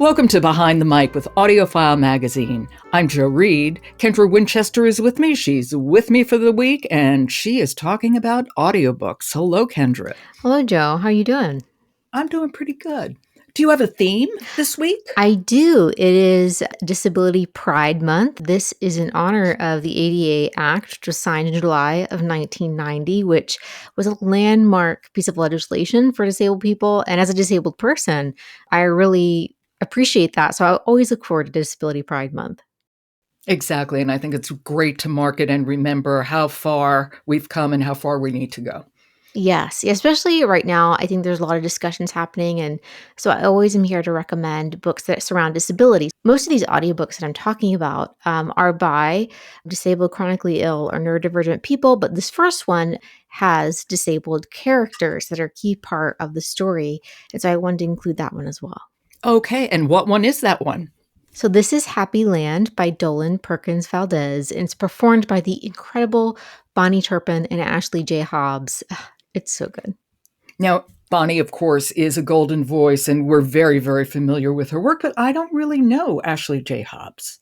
Welcome to Behind the Mic with AudioFile Magazine. I'm Joe Reed. Kendra Winchester is with me. She's with me for the week, and she is talking about audiobooks. Hello, Kendra. Hello, Joe. How you doing? I'm doing pretty good. Do you have a theme this week? I do. It is Disability Pride Month. This is in honor of the ADA Act, which was signed in July of 1990, which was a landmark piece of legislation for disabled people. And as a disabled person, I really appreciate that. So I always look forward to Disability Pride Month. Exactly, and I think it's great to mark it and remember how far we've come and how far we need to go. Yes, especially right now, I think there's a lot of discussions happening. And so I always am here to recommend books that surround disabilities. Most of these audiobooks that I'm talking about are by disabled, chronically ill, or neurodivergent people. But this first one has disabled characters that are a key part of the story. And so I wanted to include that one as well. Okay, and what one is that one? So this is Happy Land by Dolen, Perkins-Valdez, and it's performed by the incredible Bahni Turpin and Ashley J. Hobbs. It's so good. Now, Bahni, of course, is a golden voice, and we're very, very familiar with her work, but I don't really know Ashley J. Hobbs.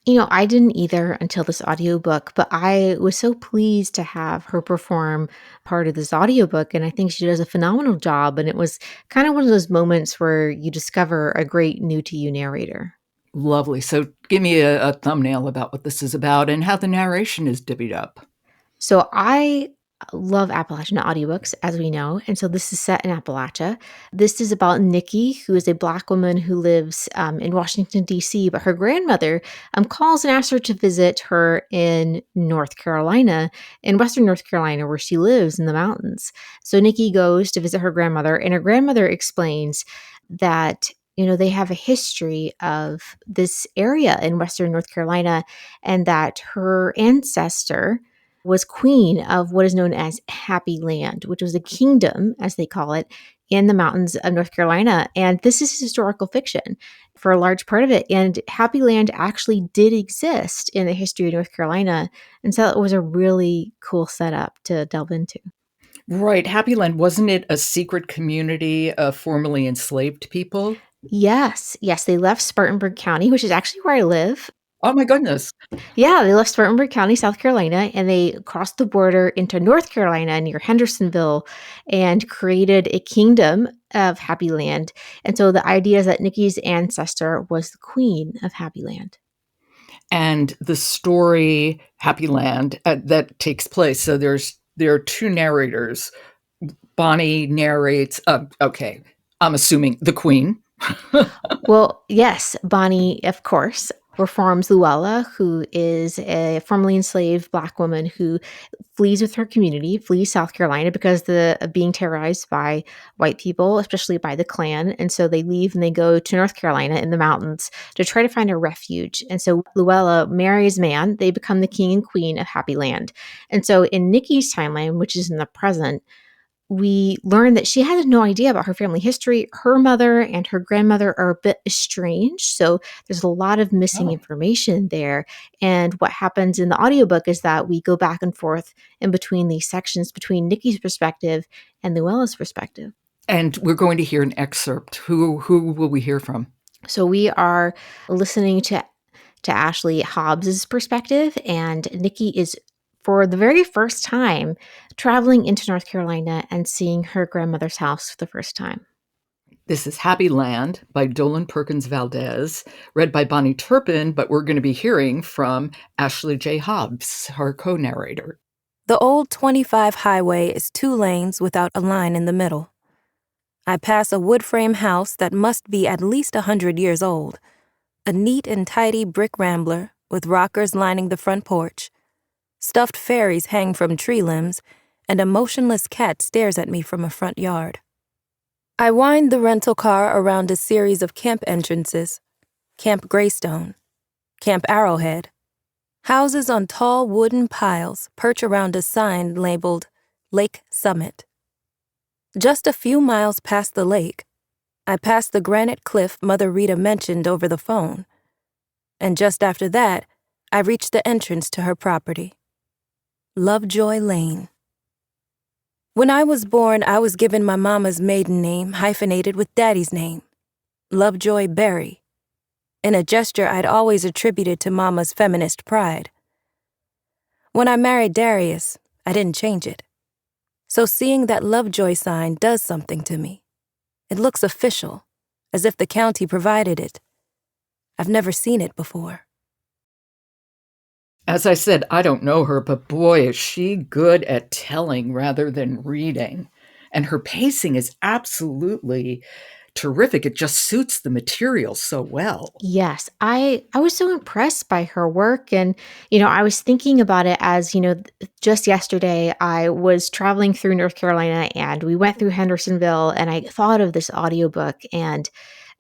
I didn't either until this audiobook, but I was so pleased to have her perform part of this audiobook. And I think she does a phenomenal job. And it was kind of one of those moments where you discover a great new to you narrator. Lovely. So give me a thumbnail about what this is about and how the narration is divvied up. So I love Appalachian audiobooks, as we know. And so this is set in Appalachia. This is about Nikki, who is a Black woman who lives in Washington, D.C., but her grandmother calls and asks her to visit her in North Carolina, in Western North Carolina, where she lives in the mountains. So Nikki goes to visit her grandmother, and her grandmother explains that they have a history of this area in Western North Carolina, and that her ancestor was queen of what is known as Happy Land, which was a kingdom, as they call it, in the mountains of North Carolina. And this is historical fiction for a large part of it. And Happy Land actually did exist in the history of North Carolina. And so it was a really cool setup to delve into. Right. Happy Land, wasn't it a secret community of formerly enslaved people? Yes. They left Spartanburg County, which is actually where I live. Oh, my goodness. Yeah, they left Spartanburg County, South Carolina, and they crossed the border into North Carolina near Hendersonville and created a kingdom of Happy Land. And so the idea is that Nikki's ancestor was the queen of Happy Land. And the story Happy Land that takes place. So there are two narrators. Bahni narrates. Okay, I'm assuming the queen. Well, yes, Bahni, of course, performs Luella, who is a formerly enslaved Black woman who flees with her community, flees South Carolina because of being terrorized by white people, especially by the Klan. And so they leave and they go to North Carolina in the mountains to try to find a refuge. And so Luella marries man. They become the king and queen of Happy Land. And so in Nikki's timeline, which is in the present, we learn that she has no idea about her family history. Her mother and her grandmother are a bit estranged, so there's a lot of missing information there. And what happens in the audiobook is that we go back and forth in between these sections, between Nikki's perspective and Luella's perspective. And we're going to hear an excerpt. Who will we hear from? So we are listening to Ashley Hobbs's perspective, and Nikki is, for the very first time, traveling into North Carolina and seeing her grandmother's house for the first time. This is Happy Land by Dolen Perkins-Valdez, read by Bahni Turpin, but we're going to be hearing from Ashley J. Hobbs, her co-narrator. The old 25 highway is 2 lanes without a line in the middle. I pass a wood frame house that must be at least 100 years old, a neat and tidy brick rambler with rockers lining the front porch. Stuffed fairies hang from tree limbs, and a motionless cat stares at me from a front yard. I wind the rental car around a series of camp entrances: Camp Greystone, Camp Arrowhead. Houses on tall wooden piles perch around a sign labeled Lake Summit. Just a few miles past the lake, I pass the granite cliff Mother Rita mentioned over the phone. And just after that, I reach the entrance to her property. Lovejoy Lane. When I was born, I was given my mama's maiden name hyphenated with Daddy's name. Lovejoy Berry, in a gesture I'd always attributed to Mama's feminist pride. When I married Darius, I didn't change it. So seeing that Lovejoy sign does something to me. It looks official, as if the county provided it. I've never seen it before. As I said, I don't know her, but boy, is she good at telling rather than reading. And her pacing is absolutely terrific. It just suits the material so well. Yes, I was so impressed by her work, and I was thinking about it as, just yesterday I was traveling through North Carolina and we went through Hendersonville, and I thought of this audiobook and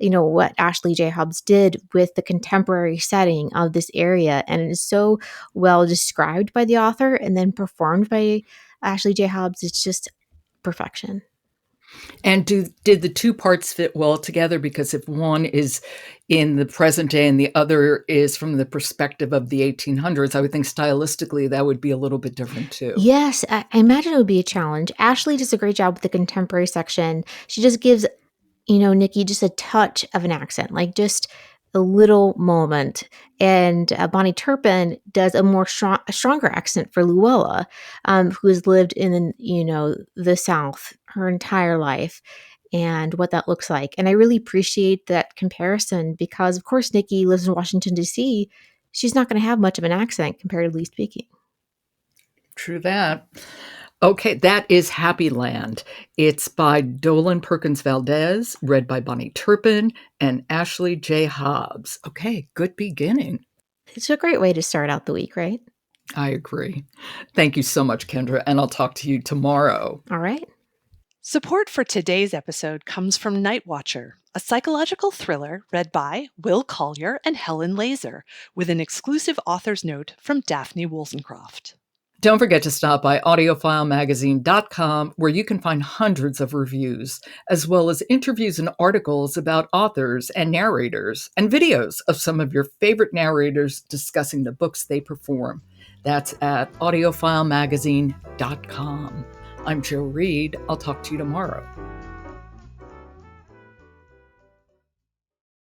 what Ashley J. Hobbs did with the contemporary setting of this area, and it is so well described by the author and then performed by Ashley J. Hobbs. It's just perfection. And did the two parts fit well together? Because if one is in the present day and the other is from the perspective of the 1800s, I would think stylistically that would be a little bit different too. Yes, I imagine it would be a challenge. Ashley does a great job with the contemporary section. She just gives Nikki just a touch of an accent, like just a little moment. And Bonnie Turpin does a stronger accent for Luella, who has lived in, the South her entire life and what that looks like. And I really appreciate that comparison because, of course, Nikki lives in Washington, D.C. She's not going to have much of an accent, comparatively speaking. True that. Okay, that is Happy Land. It's by Dolen Perkins-Valdez, read by Bonnie Turpin and Ashley J. Hobbs. Okay, good beginning. It's a great way to start out the week, right? I agree. Thank you so much, Kendra, and I'll talk to you tomorrow. All right. Support for today's episode comes from Night Watcher, a psychological thriller read by Will Collier and Helen Laser, with an exclusive author's note from Daphne Woolsencroft. Don't forget to stop by audiofilemagazine.com, where you can find hundreds of reviews, as well as interviews and articles about authors and narrators, and videos of some of your favorite narrators discussing the books they perform. That's at audiofilemagazine.com. I'm Jo Reed. I'll talk to you tomorrow.